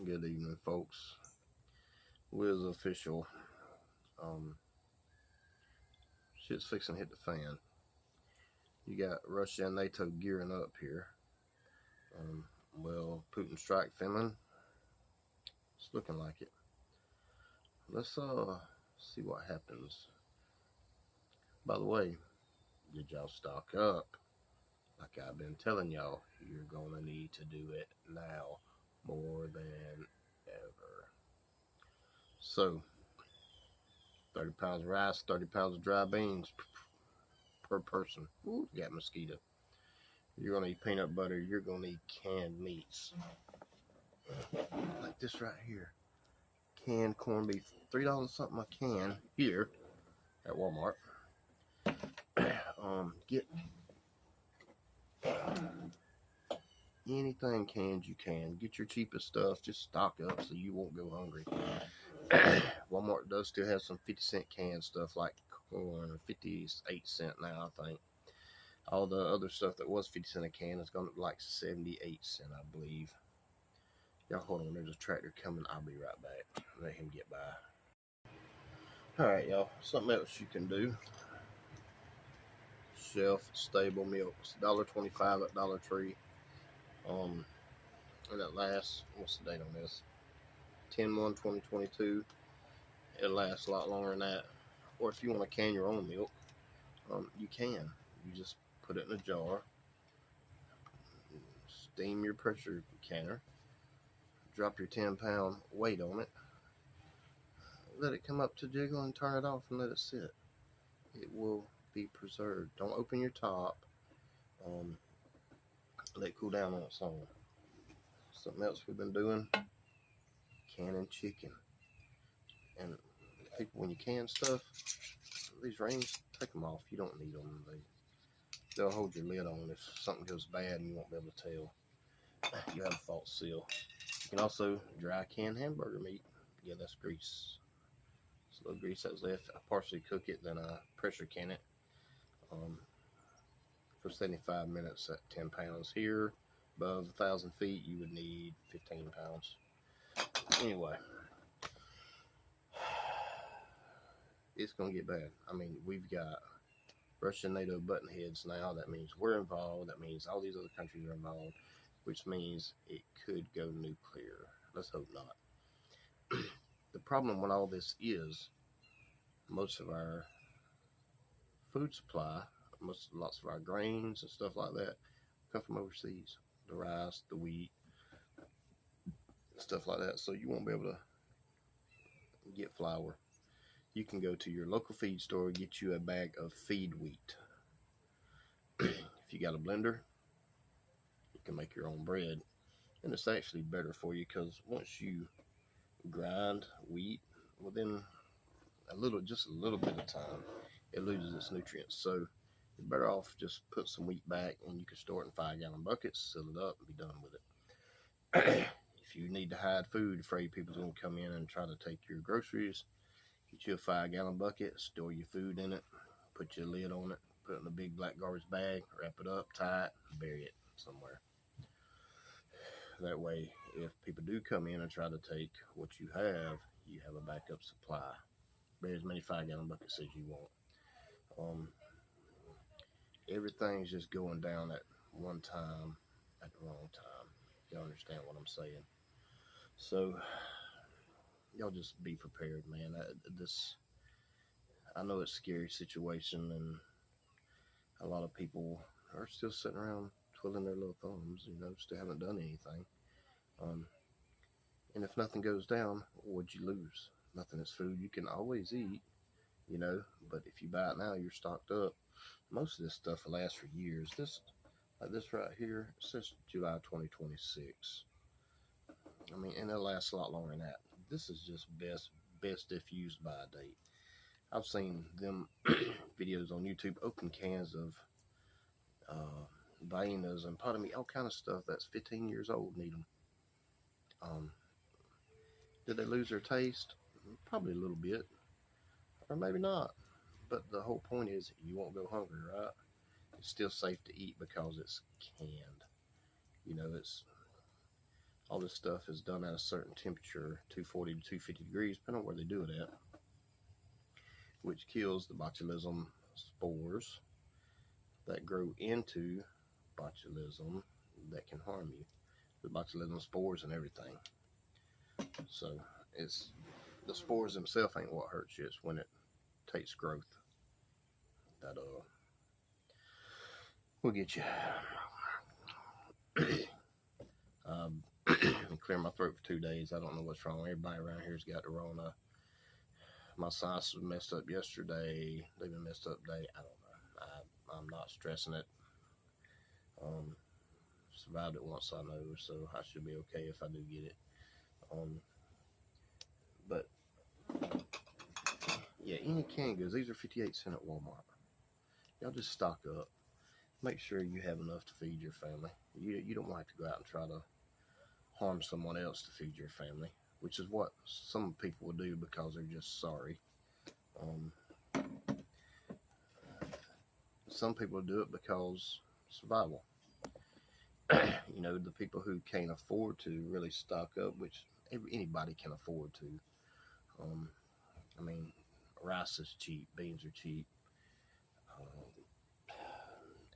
Good evening, folks. Wiz official. Shit's fixing to hit the fan. You got Russia and NATO gearing up here. Will Putin strike Finland? It's looking like it. Let's see what happens. By the way, did y'all stock up? Like I've been telling y'all, you're gonna need to do it now more than ever. So 30 pounds of rice, 30 pounds of dry beans per person. Ooh, got mosquito. You're gonna eat peanut butter. You're gonna eat canned meats, like this right here. Canned corned beef, $3 something a can here at Walmart. Get anything canned you can. Get your cheapest stuff. Just stock up so you won't go hungry. Walmart does still have some 50-cent canned stuff like corn, 58 cents now, I think. All the other stuff that was 50 cents a can is going to be like 78 cents, I believe. Y'all hold on, there's a tractor coming. I'll be right back. Let him get by. Alright, y'all. Something else you can do. Shelf stable milk. It's $1.25 at Dollar Tree. And it lasts, what's the date on this? 10/1/2022. It lasts a lot longer than that. Or if you want to can your own milk, you can. You just put it in a jar, steam your pressure canner, drop your 10-pound weight on it, let it come up to jiggle and turn it off and let it sit. It will be preserved. Don't open your top. Let it cool down on its own. Something else we've been doing, canning chicken. And people, when you can stuff, these rings, take them off. You don't need them. They'll hold your lid on if something goes bad and you won't be able to tell. You have a false seal. You can also dry can hamburger meat. Yeah, that's grease. It's a little grease that's left. I partially cook it, then I pressure can it for 75 minutes at 10 pounds. Here, above 1,000 feet, you would need 15 pounds. Anyway, it's going to get bad. I mean, we've got Russian NATO button heads now. That means we're involved. That means all these other countries are involved, which means it could go nuclear. Let's hope not. The problem with all this is most of our food supply, lots of our grains and stuff like that come from overseas. The rice, the wheat, stuff like that. So you won't be able to get flour. You can go to your local feed store, get you a bag of feed wheat. If you got a blender, you can make your own bread. And it's actually better for you because once you grind wheat, within just a little bit of time, it loses its nutrients. So you're better off just put some wheat back, and you can store it in 5-gallon buckets, seal it up, and be done with it. If you need to hide food, afraid people's going to come in and try to take your groceries, get you a 5-gallon bucket, store your food in it, put your lid on it, put it in a big black garbage bag, wrap it up, tie it, bury it somewhere. That way, if people do come in and try to take what you have a backup supply. Bury as many 5-gallon buckets as you want. Everything's just going down at one time, at the wrong time. You understand what I'm saying? So, y'all just be prepared, man. I know it's a scary situation, and a lot of people are still sitting around twiddling their little thumbs, still haven't done anything. And if nothing goes down, what'd you lose? Nothing. Is food you can always eat, but if you buy it now, you're stocked up. Most of this stuff will last for years. Like this right here, it says July 2026. I mean, and it'll last a lot longer than that. This is just best if used by date. I've seen them videos on YouTube, open cans of Viennas and pot of meat, all kind of stuff that's 15 years old, need them. Did they lose their taste? Probably a little bit, or maybe not. But the whole point is you won't go hungry, right? It's still safe to eat because it's canned. It's all this stuff is done at a certain temperature, 240 to 250 degrees, depending on where they do it at, which kills the botulism spores that grow into botulism that can harm you. The botulism spores and everything. So it's the spores themselves ain't what hurts you. It's when it takes growth that will get you. Clear my throat for 2 days. I don't know what's wrong. Everybody around here's got the Rona. My sinus was messed up yesterday. They've been messed up today. I don't know. I'm not stressing it. Survived it once, I know, so I should be okay if I do get it. But yeah, any canned goods. These are 58 cents at Walmart. Y'all just stock up. Make sure you have enough to feed your family. You don't want to go out and try to harm someone else to feed your family, which is what some people will do because they're just sorry. Some people do it because survival. You know, the people who can't afford to really stock up, which anybody can afford to. I mean, rice is cheap, beans are cheap,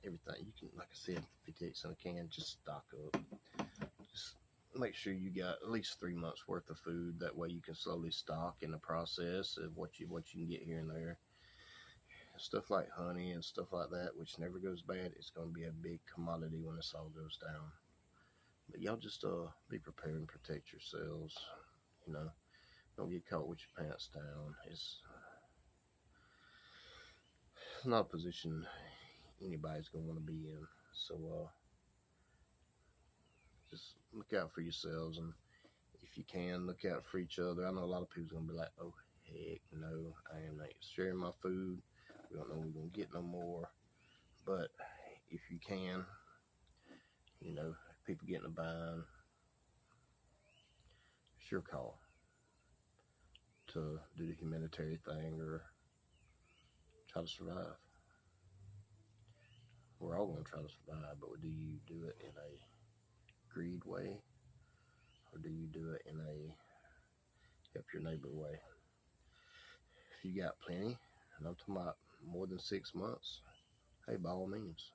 everything. You can, like I said, 58 cents a can, just stock up. Just make sure you got at least 3 months worth of food. That way you can slowly stock in the process of what you can get here and there. Stuff like honey and stuff like that, which never goes bad, it's going to be a big commodity when this all goes down. But y'all just be prepared and protect yourselves. You know, don't get caught with your pants down. It's not a position anybody's going to want to be in. So just look out for yourselves, and if you can, look out for each other. I know a lot of people's going to be like, oh, heck no, I am not sharing my food. We don't know when we're going to get no more. But if you can, you know, if people get in a bind, it's your call to do the humanitarian thing or try to survive. We're all going to try to survive, but do you do it in a greed way, or do you do it in a help your neighbor way? If you got plenty, and I'm talking about more than 6 months, hey, by all means.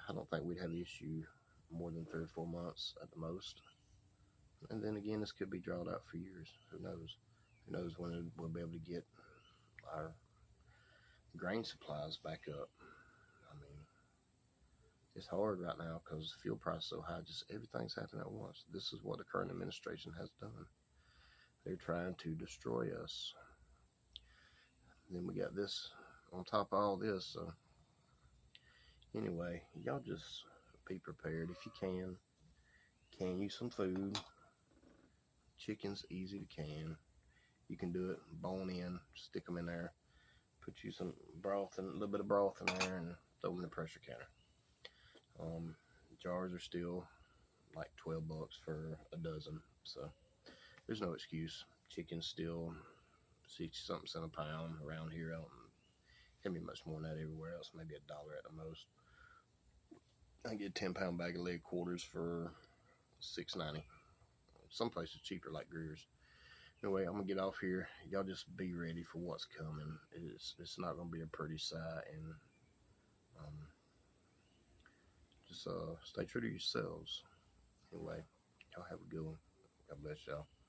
I don't think we'd have an issue more than 3 or 4 months at the most. And then again, this could be drawn out for years. Who knows? Who knows when we'll be able to get our grain supplies back up. I mean, it's hard right now because fuel price is so high. Just everything's happening at once. This is what the current administration has done. They're trying to destroy us. Then we got this on top of all this. So anyway, y'all just be prepared if you can. Can you some food. Chicken's easy to can. You can do it bone in, stick them in there, put you some broth and a little bit of broth in there, and throw them in the pressure canner. Jars are still like $12 for a dozen, so there's no excuse. Chicken's still 60-something cents a pound around here. Can't be much more than that everywhere else. Maybe $1 at the most. I get a 10-pound bag of leg quarters for $6.90. Some places cheaper, like Greer's. Anyway, I'm gonna get off here. Y'all just be ready for what's coming. It's not gonna be a pretty sight, and just stay true to yourselves. Anyway, y'all have a good one. God bless y'all.